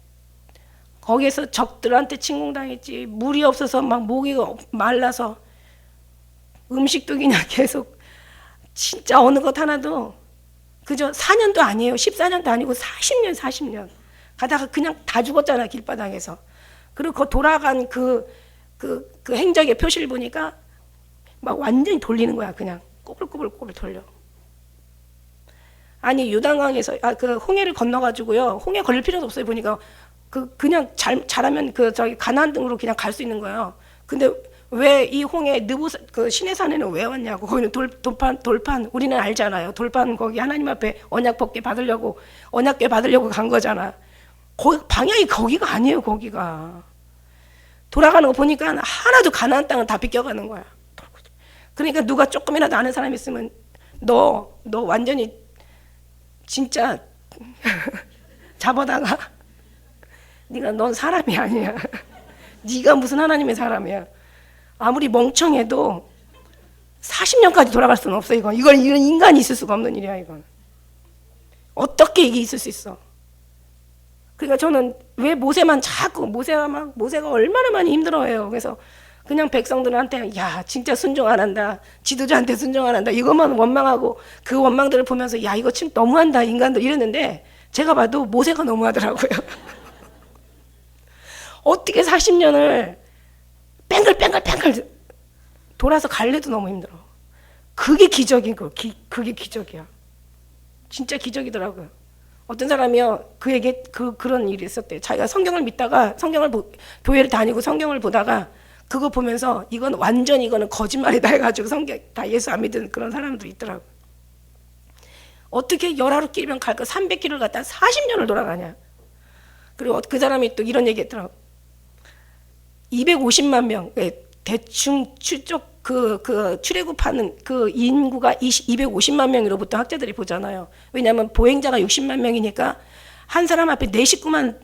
거기에서 적들한테 침공당했지. 물이 없어서 막 목이 말라서 음식도 그냥 계속 진짜 어느 것 하나도 그저 4년도 아니에요. 14년도 아니고 40년 가다가 그냥 다 죽었잖아. 길바닥에서. 그리고 그 돌아간 그 행적의 표시를 보니까 막 완전히 돌리는 거야. 그냥 꼬불꼬불 돌려. 아니 요단강에서 그 홍해를 건너가지고요. 홍해 걸릴 필요도 없어요. 보니까 그냥 잘하면 저기 가나안 등으로 그냥 갈 수 있는 거예요. 근데 왜 이 홍해 그 시내산에는 왜 왔냐고. 거기는 돌판 우리는 알잖아요. 돌판 거기 하나님 앞에 언약궤 받으려고 간 거잖아. 방향이 거기가 아니에요. 거기가 돌아가는 거 보니까 하나도 가나안 땅을 다 비껴가는 거야. 그러니까 누가 조금이라도 아는 사람이 있으면 너 완전히 진짜 잡아다가 넌 사람이 아니야. 네가 무슨 하나님의 사람이야. 아무리 멍청해도 40년까지 돌아갈 수는 없어. 이건 인간이 있을 수가 없는 일이야. 이건 어떻게 이게 있을 수 있어. 그러니까 저는 왜 모세가 얼마나 많이 힘들어해요. 그래서 그냥 백성들한테 야 진짜 순종 안 한다, 지도자한테 순종 안 한다, 이것만 원망하고 그 원망들을 보면서 야 이거 참 너무한다 인간들 이랬는데 제가 봐도 모세가 너무하더라고요. 어떻게 40년을 뺑글뺑글 돌아서 갈래도 너무 힘들어. 그게 기적인 거. 그게 기적이야. 진짜 기적이더라고요. 어떤 사람이요, 그에게 그런 일이 있었대요. 자기가 성경을 믿다가 교회를 다니고 성경을 보다가 그거 보면서 이거는 거짓말이다 해가지고 성경 다 예수 안 믿는 그런 사람도 있더라고요. 어떻게 열하루 끼면 갈 거 300km를 갔다 40년을 돌아가냐. 그리고 그 사람이 또 이런 얘기 했더라고요. 250만 명, 대충 추적 출애굽하는 그 인구가 250만 명으로부터 학자들이 보잖아요. 왜냐하면 보행자가 60만 명이니까 한 사람 앞에 네 식구만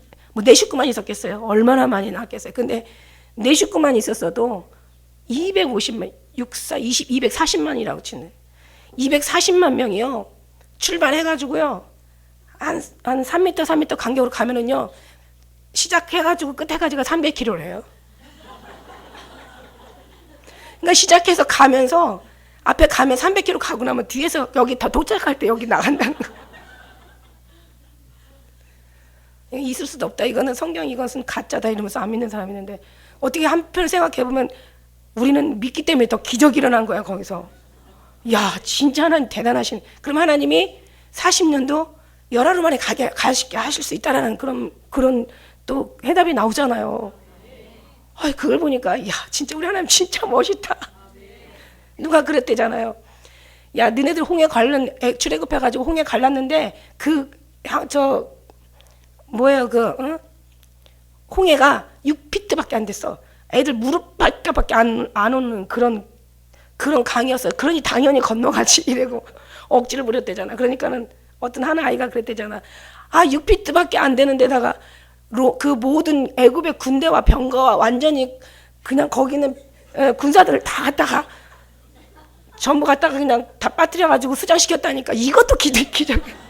있었겠어요. 얼마나 많이 나왔겠어요. 근데 네 식구만 있었어도 250만, 64, 20, 240만이라고 치네. 240만 명이요. 출발해가지고요. 한 3m 간격으로 가면은요. 시작해가지고 끝에까지가 300km래요. 그러니까 시작해서 가면서 앞에 가면 300km 가고 나면 뒤에서 여기 다 도착할 때 여기 나간다는 거. 있을 수도 없다. 이거는 성경 이것은 가짜다 이러면서 안 믿는 사람이 있는데 어떻게 한편 생각해 보면 우리는 믿기 때문에 더 기적이 일어난 거야 거기서. 야 진짜 하나님 대단하신. 그럼 하나님이 40년도 열하루 만에 가게 하실 수 있다라는 그런 또 해답이 나오잖아요. 그걸 보니까 야 진짜 우리 하나님 진짜 멋있다. 누가 그랬대잖아요. 야 너네들 홍해 출애굽해가지고 홍해 갈랐는데 홍해가 6피트밖에 안 됐어. 애들 무릎 밖에 안 오는 그런 강이었어요. 그러니 당연히 건너가지 이래고 억지를 부렸대잖아. 그러니까는 어떤 한 아이가 그랬대잖아. 6피트밖에 안 되는 데다가 그 모든 애굽의 군대와 병거와 완전히 그냥 거기는 군사들을 다 갖다가 전부 갖다가 그냥 다 빠뜨려가지고 수장시켰다니까. 이것도 기적이야.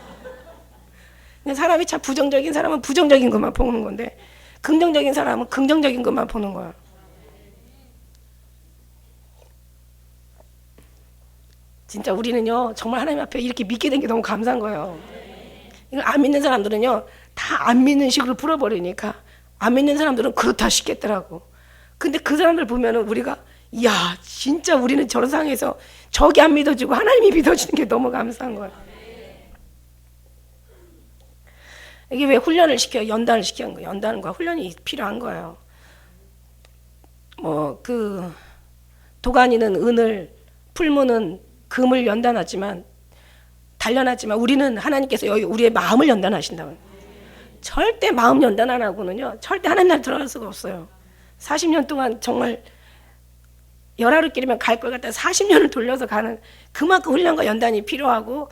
사람이 참 부정적인 사람은 부정적인 것만 보는 건데 긍정적인 사람은 긍정적인 것만 보는 거야. 진짜 우리는요 정말 하나님 앞에 이렇게 믿게 된 게 너무 감사한 거예요. 이걸 안 믿는 사람들은요 다 안 믿는 식으로 풀어버리니까 안 믿는 사람들은 그렇다 싶겠더라고. 근데 그 사람들 보면은 우리가 야 진짜 우리는 저런 상황에서 저기 안 믿어지고 하나님이 믿어주는 게 너무 감사한 거야. 이게 왜 훈련을 시켜요? 연단을 시키는 거예요. 연단과 훈련이 필요한 거예요. 도가니는 은을, 풀무는 금을 단련하지만 우리는 하나님께서 우리의 마음을 연단하신다고요. 절대 마음 연단 안 하고는요 절대 하나님 나라 들어갈 수가 없어요. 40년 동안 정말 열하루 길이면 갈 걸 갖다 40년을 돌려서 가는 그만큼 훈련과 연단이 필요하고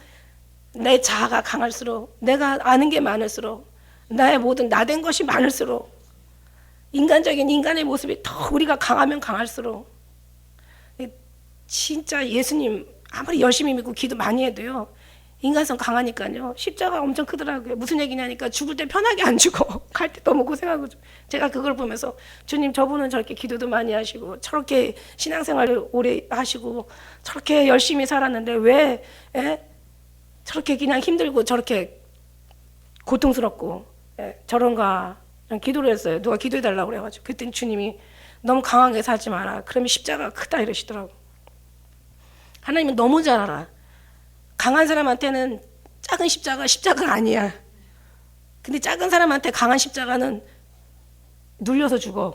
내 자아가 강할수록 내가 아는 게 많을수록 나의 모든 나된 것이 많을수록 인간의 모습이 더 우리가 강하면 강할수록 진짜 예수님 아무리 열심히 믿고 기도 많이 해도요 인간성 강하니까요 십자가 엄청 크더라고요. 무슨 얘기냐니까 죽을 때 편하게 안 죽어. 갈 때 너무 고생하고. 제가 그걸 보면서 주님 저분은 저렇게 기도도 많이 하시고 저렇게 신앙생활을 오래 하시고 저렇게 열심히 살았는데 왜 저렇게 그냥 힘들고 저렇게 고통스럽고 저런가 기도를 했어요. 누가 기도해달라고 그래가지고 그랬더니 주님이 너무 강하게 살지 마라. 그러면 십자가가 크다 이러시더라고. 하나님은 너무 잘 알아. 강한 사람한테는 작은 십자가가 아니야. 근데 작은 사람한테 강한 십자가는 눌려서 죽어.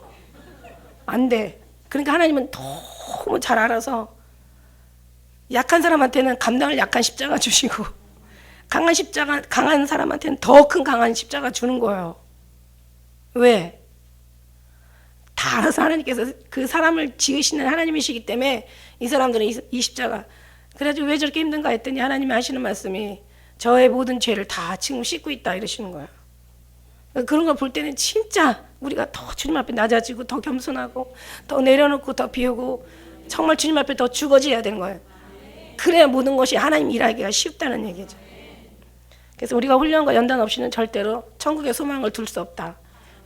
안 돼. 그러니까 하나님은 너무 잘 알아서 약한 사람한테는 감당을 약한 십자가 주시고 강한 사람한테는 더 큰 강한 십자가 주는 거예요. 왜? 다 알아서 하나님께서 그 사람을 지으시는 하나님이시기 때문에 이 사람들은 이 십자가. 그래가지고 왜 저렇게 힘든가 했더니 하나님이 하시는 말씀이 저의 모든 죄를 다 지금 씻고 있다 이러시는 거예요. 그런 걸 볼 때는 진짜 우리가 더 주님 앞에 낮아지고 더 겸손하고 더 내려놓고 더 비우고 정말 주님 앞에 더 죽어져야 되는 거예요. 그래야 모든 것이 하나님 일하기가 쉽다는 얘기죠. 그래서 우리가 훈련과 연단 없이는 절대로 천국의 소망을 둘 수 없다.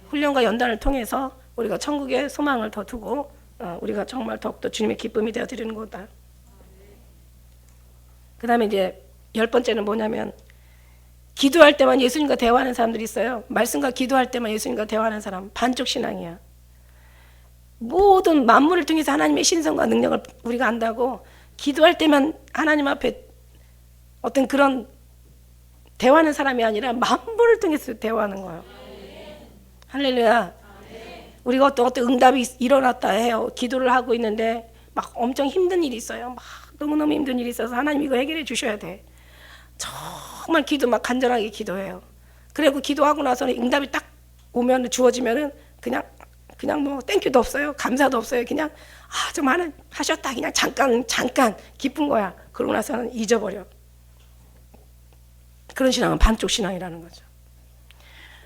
훈련과 연단을 통해서 우리가 천국의 소망을 더 두고 우리가 정말 더욱더 주님의 기쁨이 되어 드리는 거다. 그 다음에 이제 10번째는 뭐냐면 기도할 때만 예수님과 대화하는 사람들이 있어요. 말씀과 기도할 때만 예수님과 대화하는 사람 반쪽 신앙이야. 모든 만물을 통해서 하나님의 신성과 능력을 우리가 안다고 기도할 때만 하나님 앞에 어떤 그런 대화하는 사람이 아니라 만물을 통해서 대화하는 거예요. 할렐루야. 우리가 어떤 응답이 일어났다 해요. 기도를 하고 있는데 막 엄청 힘든 일이 있어요. 막 너무너무 힘든 일이 있어서 하나님 이거 해결해 주셔야 돼. 정말 기도 막 간절하게 기도해요. 그리고 기도하고 나서는 응답이 딱 오면 주어지면은 그냥 뭐 땡큐도 없어요. 감사도 없어요. 그냥 좀 하나님 하셨다. 그냥 잠깐 기쁜 거야. 그러고 나서는 잊어버려. 그런 신앙은 반쪽 신앙이라는 거죠.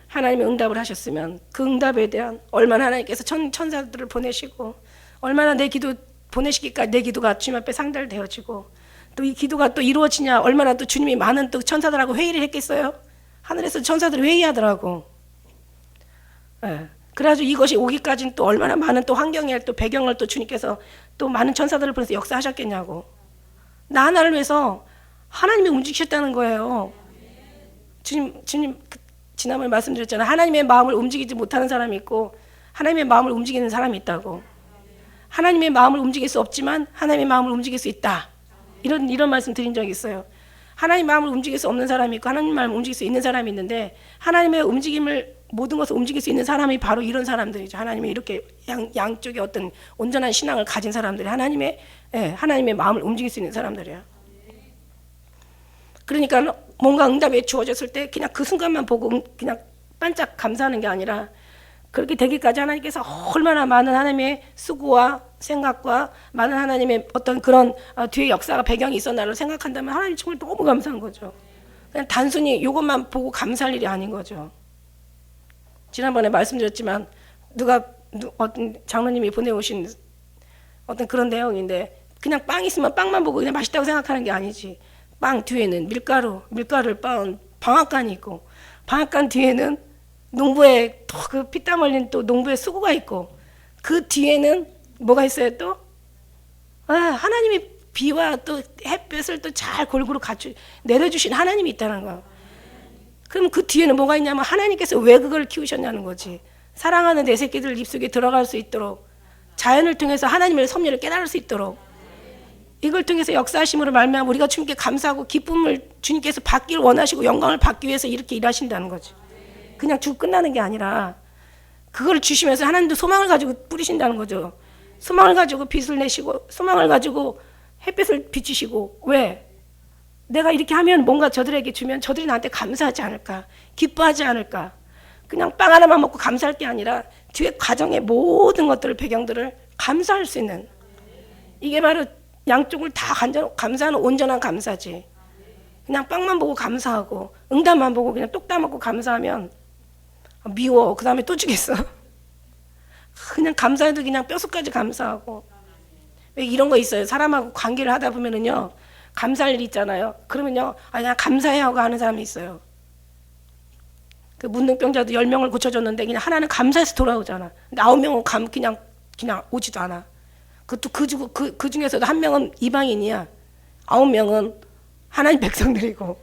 하나님이 응답을 하셨으면 그 응답에 대한 얼마나 하나님께서 천사들을 보내시고 얼마나 내 기도 보내시기까지 내 기도가 주님 앞에 상달되어지고 또 이 기도가 또 이루어지냐 얼마나 또 주님이 많은 또 천사들하고 회의를 했겠어요. 하늘에서 천사들이 회의하더라고. 예. 그래가지고 이것이 오기까지는 또 얼마나 많은 또 환경에 또 배경을 또 주님께서 또 많은 천사들을 보내서 역사하셨겠냐고. 나 하나를 위해서 하나님이 움직이셨다는 거예요. 주님 지난번에 말씀드렸잖아요. 하나님의 마음을 움직이지 못하는 사람이 있고 하나님의 마음을 움직이는 사람이 있다고. 하나님의 마음을 움직일 수 없지만 하나님의 마음을 움직일 수 있다. 이런 말씀 드린 적이 있어요. 하나님의 마음을 움직일 수 없는 사람이 있고 하나님의 마음을 움직일 수 있는 사람이 있는데 하나님의 움직임을 모든 것을 움직일 수 있는 사람이 바로 이런 사람들이죠. 하나님의 이렇게 양쪽에 어떤 온전한 신앙을 가진 사람들이 하나님의 마음을 움직일 수 있는 사람들이에요. 그러니까 뭔가 응답이 주어졌을 때 그냥 그 순간만 보고 그냥 반짝 감사하는 게 아니라 그렇게 되기까지 하나님께서 얼마나 많은 하나님의 수고와 생각과 많은 하나님의 어떤 그런 뒤에 역사가 배경이 있었나를 생각한다면 하나님 정말 너무 감사한 거죠. 그냥 단순히 이것만 보고 감사할 일이 아닌 거죠. 지난번에 말씀드렸지만 어떤 장로님이 보내오신 어떤 그런 내용인데 그냥 빵 있으면 빵만 보고 그냥 맛있다고 생각하는 게 아니지. 빵 뒤에는 밀가루를 빻은 방앗간이 있고 방앗간 뒤에는 농부의 그 피땀 흘린 또 농부의 수고가 있고 그 뒤에는 뭐가 있어요 또? 하나님이 비와 또 햇볕을 또 잘 골고루 내려주신 하나님이 있다는 거예요. 그럼 그 뒤에는 뭐가 있냐면 하나님께서 왜 그걸 키우셨냐는 거지. 사랑하는 내 새끼들 입속에 들어갈 수 있도록 자연을 통해서 하나님의 섭리를 깨달을 수 있도록 이걸 통해서 역사하심으로 말미암아 우리가 주님께 감사하고 기쁨을 주님께서 받기를 원하시고 영광을 받기 위해서 이렇게 일하신다는 거지. 그냥 주고 끝나는 게 아니라 그걸 주시면서 하나님도 소망을 가지고 뿌리신다는 거죠. 소망을 가지고 빛을 내시고 소망을 가지고 햇빛을 비추시고 왜? 내가 이렇게 하면 뭔가 저들에게 주면 저들이 나한테 감사하지 않을까? 기뻐하지 않을까? 그냥 빵 하나만 먹고 감사할 게 아니라 뒤에 과정의 모든 것들을 배경들을 감사할 수 있는 이게 바로 양쪽을 다 감사하는 온전한 감사지. 그냥 빵만 보고 감사하고 응답만 보고 그냥 똑 따먹고 감사하면 미워. 그 다음에 또 주겠어. 그냥 감사해도 그냥 뼛속까지 감사하고. 왜 이런 거 있어요. 사람하고 관계를 하다 보면은요. 감사할 일이 있잖아요. 그러면요. 그냥 감사해 하고 하는 사람이 있어요. 그 문둥병자도 10명을 고쳐줬는데 그냥 하나는 감사해서 돌아오잖아. 근데 9명은 그냥 오지도 않아. 그것도 그 중에서도 1명은 이방인이야. 9명은 하나님 백성들이고.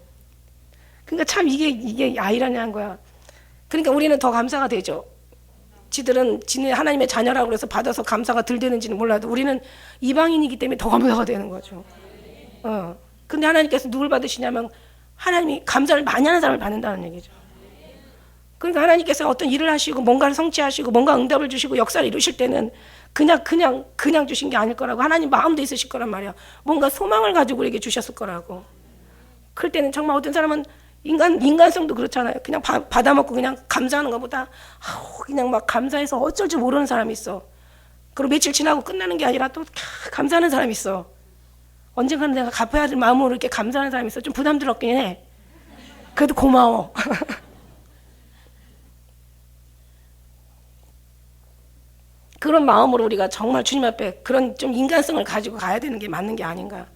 그러니까 참 이게 아이러니한 거야. 그러니까 우리는 더 감사가 되죠. 지들은 하나님의 자녀라고 해서 받아서 감사가 덜 되는지는 몰라도 우리는 이방인이기 때문에 더 감사가 되는 거죠. 근데 하나님께서 누굴 받으시냐면 하나님이 감사를 많이 하는 사람을 받는다는 얘기죠. 그러니까 하나님께서 어떤 일을 하시고 뭔가를 성취하시고 뭔가 응답을 주시고 역사를 이루실 때는 그냥 주신 게 아닐 거라고 하나님 마음도 있으실 거란 말이야. 뭔가 소망을 가지고 우리에게 주셨을 거라고. 그럴 때는 정말 어떤 사람은 인간성도 그렇잖아요. 그냥 받아먹고 그냥 감사하는 것보다 그냥 막 감사해서 어쩔 줄 모르는 사람이 있어. 그리고 며칠 지나고 끝나는 게 아니라 또 감사하는 사람이 있어. 언젠가는 내가 갚아야 될 마음으로 이렇게 감사하는 사람이 있어. 좀 부담스럽긴 해. 그래도 고마워. 그런 마음으로 우리가 정말 주님 앞에 그런 좀 인간성을 가지고 가야 되는 게 맞는 게 아닌가.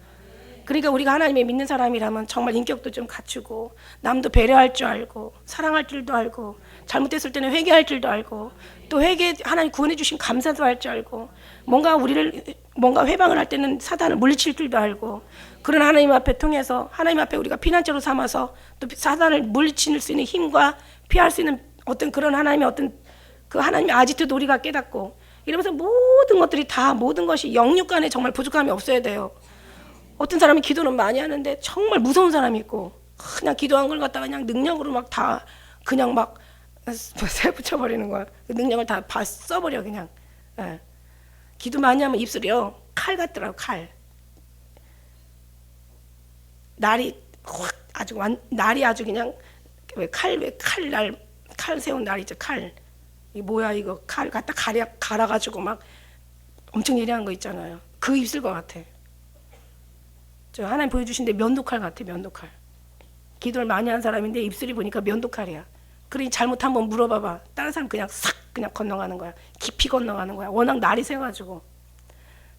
그러니까 우리가 하나님의 믿는 사람이라면 정말 인격도 좀 갖추고 남도 배려할 줄 알고 사랑할 줄도 알고 잘못됐을 때는 회개할 줄도 알고 또 하나님 구원해 주신 감사도 할 줄 알고 뭔가 회방을 할 때는 사단을 물리칠 줄도 알고 그런 하나님 앞에 통해서 하나님 앞에 우리가 피난처로 삼아서 또 사단을 물리칠 수 있는 힘과 피할 수 있는 어떤 그런 하나님의 어떤 그 하나님의 아지트도 우리가 깨닫고 이러면서 모든 것이 영육간에 정말 부족함이 없어야 돼요. 어떤 사람이 기도는 많이 하는데 정말 무서운 사람이 있고 그냥 기도한 걸 갖다가 그냥 능력으로 막 다 그냥 막 새 붙여버리는 거야. 그 능력을 다 써버려 그냥. 예. 기도 많이 하면 입술이요 칼 같더라고. 칼. 날이 확 아주 날이 아주 그냥 칼 세운 날 있죠. 칼. 이 뭐야 이거 칼 갖다 갈아가지고 막 엄청 예리한 거 있잖아요. 그 입술 것 같아. 저 하나님 보여주신데 면도칼 같아. 면도칼. 기도를 많이 한 사람인데 입술이 보니까 면도칼이야. 그러니 잘못 한번 물어봐봐. 다른 사람 그냥 싹 그냥 건너가는 거야. 깊이 건너가는 거야. 워낙 날이 새가지고.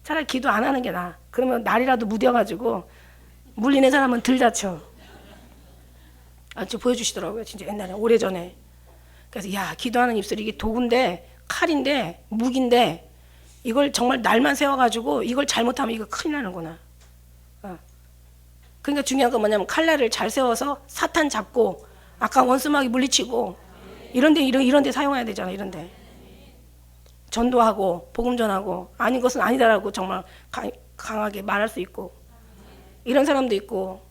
차라리 기도 안 하는 게 나아. 그러면 날이라도 묻어가지고 물리는 사람은 덜 다쳐. 저 보여주시더라고요. 진짜 옛날에 오래전에. 그래서 야 기도하는 입술이 이게 도구인데 칼인데 무기인데 이걸 정말 날만 세워가지고 이걸 잘못하면 이거 큰일 나는구나. 그러니까 중요한 건 뭐냐면 칼날을 잘 세워서 사탄 잡고 아까 원수마귀 물리치고 이런 데 사용해야 되잖아. 이런 데 전도하고 복음 전하고 아닌 것은 아니다라고 정말 강하게 말할 수 있고 이런 사람도 있고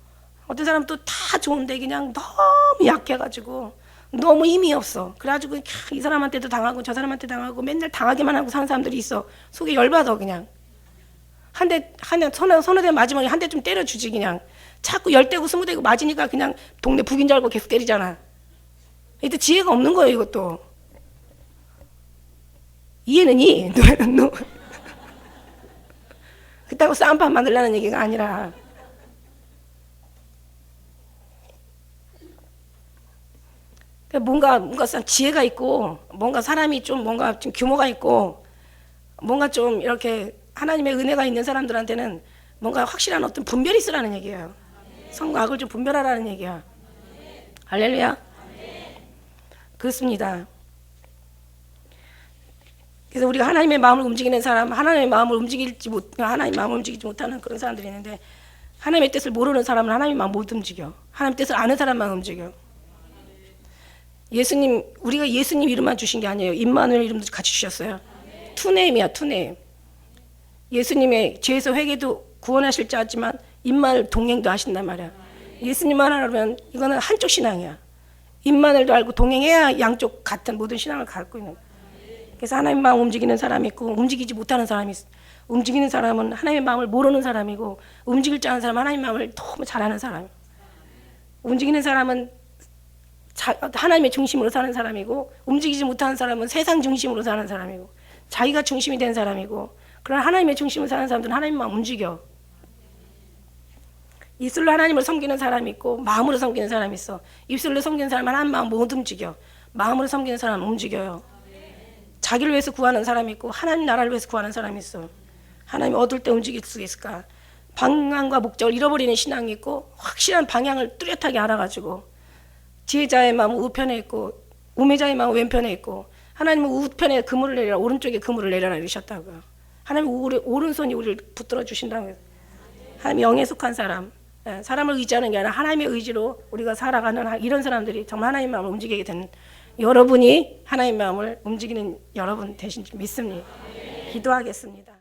어떤 사람은 또 다 좋은데 그냥 너무 약해가지고 너무 힘이 없어. 그래가지고 이 사람한테도 당하고 저 사람한테 당하고 맨날 당하기만 하고 사는 사람들이 있어. 속이 열받아 그냥. 한 대 서너 대 마지막에 한 대 좀 때려주지 그냥. 자꾸 10대고 20대고 맞으니까 그냥 동네 북인 줄 알고 계속 때리잖아. 이때 지혜가 없는 거예요 이것도. 이해는 노래는 노. 그렇다고 싸움판 만들라는 얘기가 아니라 뭔가 지혜가 있고 뭔가 사람이 좀 뭔가 좀 규모가 있고 뭔가 좀 이렇게 하나님의 은혜가 있는 사람들한테는 뭔가 확실한 어떤 분별이 있으라는 얘기예요. 선과 악을 좀 분별하라는 얘기야. 할렐루야. 그렇습니다. 그래서 우리가 하나님의 마음을 움직이는 사람, 하나님의 마음을 움직이지 못하는 그런 사람들이 있는데 하나님의 뜻을 모르는 사람은 하나님의 마음 못 움직여. 하나님의 뜻을 아는 사람만 움직여. 우리가 예수님 이름만 주신 게 아니에요. 임마누엘 이름도 같이 주셨어요. 투네임이야, 투네임. 예수님의 죄에서 회개도 구원하실 줄 알지만 임마누엘 동행도 하신단 말이야. 예수님만 하면 이거는 한쪽 신앙이야. 임마누엘도 알고 동행해야 양쪽 같은 모든 신앙을 갖고 있는. 그래서 하나님의 마음 움직이는 사람이 있고 움직이지 못하는 사람이 있어. 움직이는 사람은 하나님의 마음을 모르는 사람이고 움직일 줄 아는 사람은 하나님의 마음을 너무 잘하는 사람이야. 움직이는 사람은 하나님의 중심으로 사는 사람이고 움직이지 못하는 사람은 세상 중심으로 사는 사람이고 자기가 중심이 된 사람이고 그러나 하나님의 중심으로 사는 사람들은 하나님의 마음 움직여. 입술로 하나님을 섬기는 사람이 있고 마음으로 섬기는 사람이 있어. 입술로 섬기는 사람은 하나님 마음 못 움직여. 마음으로 섬기는 사람은 움직여요. 자기를 위해서 구하는 사람이 있고 하나님 나라를 위해서 구하는 사람이 있어. 하나님 얻을 때 움직일 수 있을까? 방향과 목적을 잃어버리는 신앙이 있고 확실한 방향을 뚜렷하게 알아가지고 지혜자의 마음은 우편에 있고 우매자의 마음은 왼편에 있고 하나님은 우편에 그물을 내리라 오른쪽에 그물을 내려라 이러셨다고요. 하나님은 오른손이 우리를 붙들어 주신다고요. 하나님 영에 속한 사람, 사람을 의지하는 게 아니라 하나님의 의지로 우리가 살아가는 이런 사람들이 정말 하나님의 마음을 움직이게 되는 여러분이 하나님의 마음을 움직이는 여러분 되신 줄 믿습니다. 기도하겠습니다.